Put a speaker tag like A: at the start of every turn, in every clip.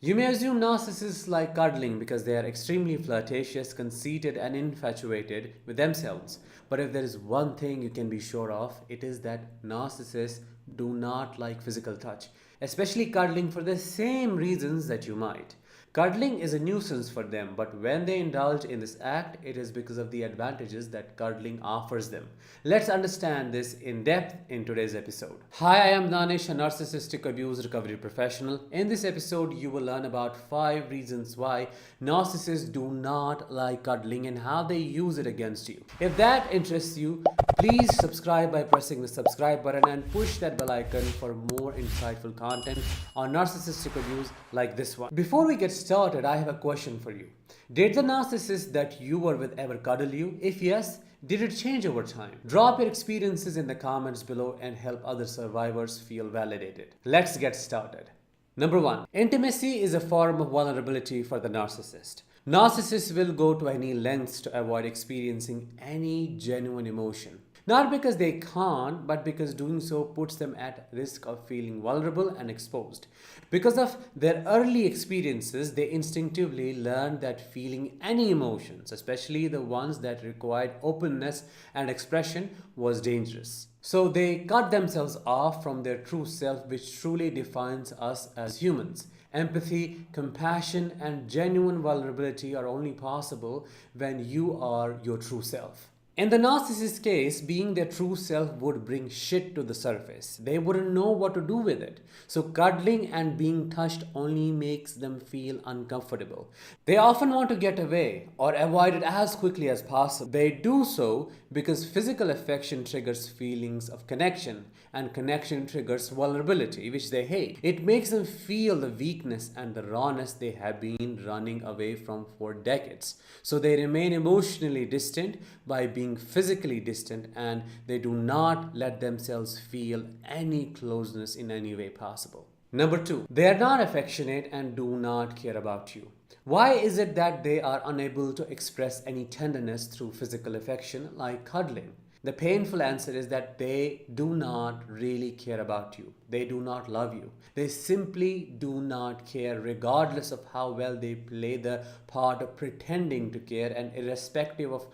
A: You may assume narcissists like cuddling because they are extremely flirtatious, conceited, and infatuated with themselves. But if there is one thing you can be sure of, it is that narcissists do not like physical touch, especially cuddling for the same reasons that you might. Cuddling is a nuisance for them, but when they indulge in this act, it is because of the advantages that cuddling offers them. Let's understand this in depth in today's episode. Hi, I am Danish, a narcissistic abuse recovery professional. In this episode, you will learn about 5 reasons why narcissists do not like cuddling and how they use it against you. If that interests you, please subscribe by pressing the subscribe button and push that bell icon for more insightful content on narcissistic abuse like this one. Before we get started, I have a question for you. Did the narcissist that you were with ever cuddle you? If yes, did it change over time? Drop your experiences in the comments below and help other survivors feel validated. Let's get started. Number 1. Intimacy is a form of vulnerability for the narcissist. Narcissists will go to any lengths to avoid experiencing any genuine emotion. Not because they can't, but because doing so puts them at risk of feeling vulnerable and exposed. Because of their early experiences, they instinctively learn that feeling any emotions, especially the ones that required openness and expression, was dangerous. So they cut themselves off from their true self, which truly defines us as humans. Empathy, compassion, and genuine vulnerability are only possible when you are your true self. In the narcissist's case, being their true self would bring shit to the surface. They wouldn't know what to do with it. So cuddling and being touched only makes them feel uncomfortable. They often want to get away or avoid it as quickly as possible. They do so because physical affection triggers feelings of connection, and connection triggers vulnerability, which they hate. It makes them feel the weakness and the rawness they have been running away from for decades. So they remain emotionally distant by being physically distant, and they do not let themselves feel any closeness in any way possible. Number 2, they are not affectionate and do not care about you. Why is it that they are unable to express any tenderness through physical affection like cuddling? The painful answer is that they do not really care about you. They do not love you. They simply do not care, regardless of how well they play the part of pretending to care and irrespective of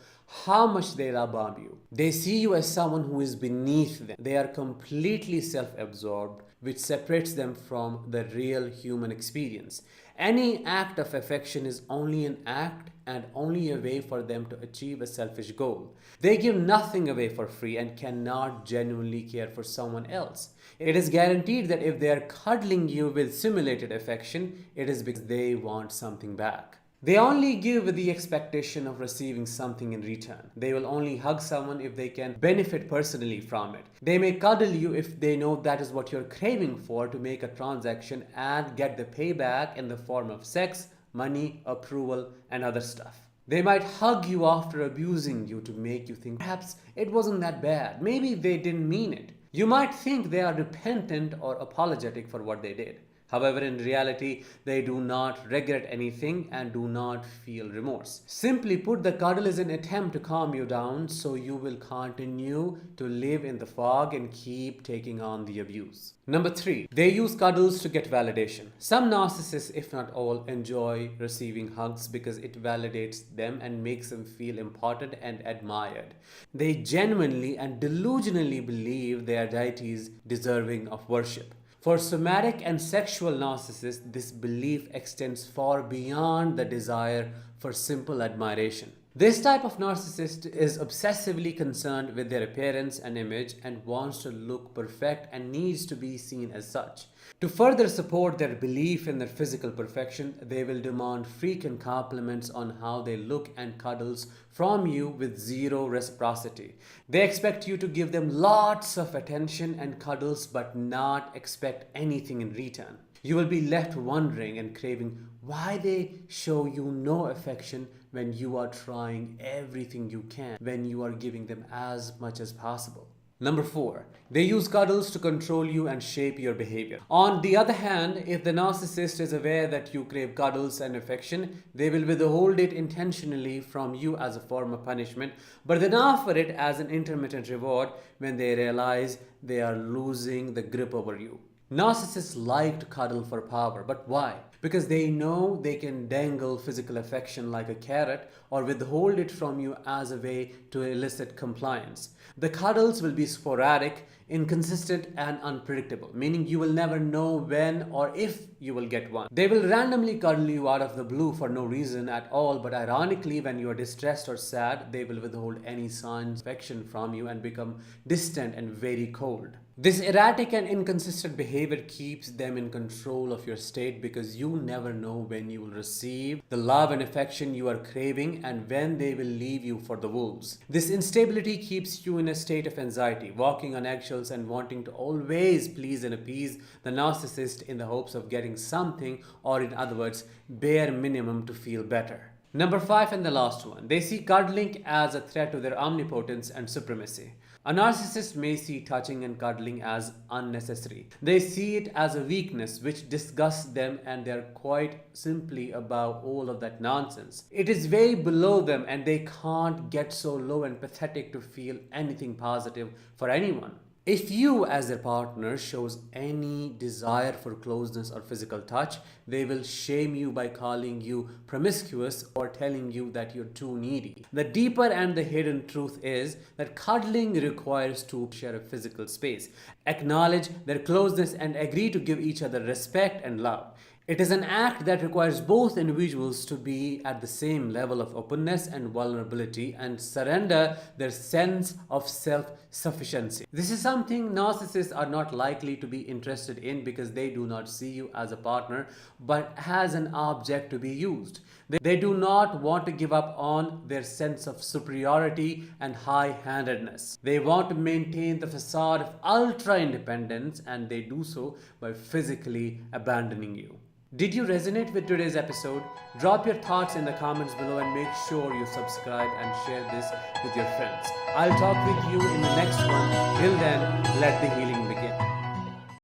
A: how much they love you. They see you as someone who is beneath them. They are completely self-absorbed, which separates them from the real human experience. Any act of affection is only an act and only a way for them to achieve a selfish goal. They give nothing away for free and cannot genuinely care for someone else. It is guaranteed that if they are cuddling you with simulated affection, it is because they want something back. They only give with the expectation of receiving something in return. They will only hug someone if they can benefit personally from it. They may cuddle you if they know that is what you're craving for to make a transaction and get the payback in the form of sex, money, approval, and other stuff. They might hug you after abusing you to make you think perhaps it wasn't that bad. Maybe they didn't mean it. You might think they are repentant or apologetic for what they did. However, in reality, they do not regret anything and do not feel remorse. Simply put, the cuddle is an attempt to calm you down so you will continue to live in the fog and keep taking on the abuse. Number 3, they use cuddles to get validation. Some narcissists, if not all, enjoy receiving hugs because it validates them and makes them feel important and admired. They genuinely and delusionally believe they are deities deserving of worship. For somatic and sexual narcissists, this belief extends far beyond the desire for simple admiration. This type of narcissist is obsessively concerned with their appearance and image and wants to look perfect and needs to be seen as such. To further support their belief in their physical perfection, they will demand frequent compliments on how they look and cuddles from you with zero reciprocity. They expect you to give them lots of attention and cuddles but not expect anything in return. You will be left wondering and craving why they show you no affection when you are trying everything you can, when you are giving them as much as possible. Number 4, they use cuddles to control you and shape your behavior. On the other hand, if the narcissist is aware that you crave cuddles and affection, they will withhold it intentionally from you as a form of punishment, but then offer it as an intermittent reward when they realize they are losing the grip over you. Narcissists like to cuddle for power, but why? because they know they can dangle physical affection like a carrot or withhold it from you as a way to elicit compliance. The cuddles will be sporadic, inconsistent, and unpredictable, meaning you will never know when or if you will get one. They will randomly cuddle you out of the blue for no reason at all, but ironically, when you are distressed or sad, they will withhold any signs of affection from you and become distant and very cold. This erratic and inconsistent behavior keeps them in control of your state because you never know when you will receive the love and affection you are craving and when they will leave you for the wolves. This instability keeps you in a state of anxiety, walking on eggshells and wanting to always please and appease the narcissist in the hopes of getting something, or in other words, bare minimum to feel better. Number 5 and the last one, they see cuddling as a threat to their omnipotence and supremacy. A narcissist may see touching and cuddling as unnecessary. They see it as a weakness which disgusts them, and they are quite simply above all of that nonsense. It is way below them and they can't get so low and pathetic to feel anything positive for anyone. If you as their partner shows any desire for closeness or physical touch, they will shame you by calling you promiscuous or telling you that you're too needy. The deeper and the hidden truth is that cuddling requires to share a physical space, acknowledge their closeness, and agree to give each other respect and love. It is an act that requires both individuals to be at the same level of openness and vulnerability and surrender their sense of self-sufficiency. This is something narcissists are not likely to be interested in because they do not see you as a partner but as an object to be used. They do not want to give up on their sense of superiority and high-handedness. They want to maintain the facade of ultra-independence, and they do so by physically abandoning you. Did you resonate with today's episode? Drop your thoughts in the comments below and make sure you subscribe and share this with your friends. I'll talk with you in the next one. Till then, let the healing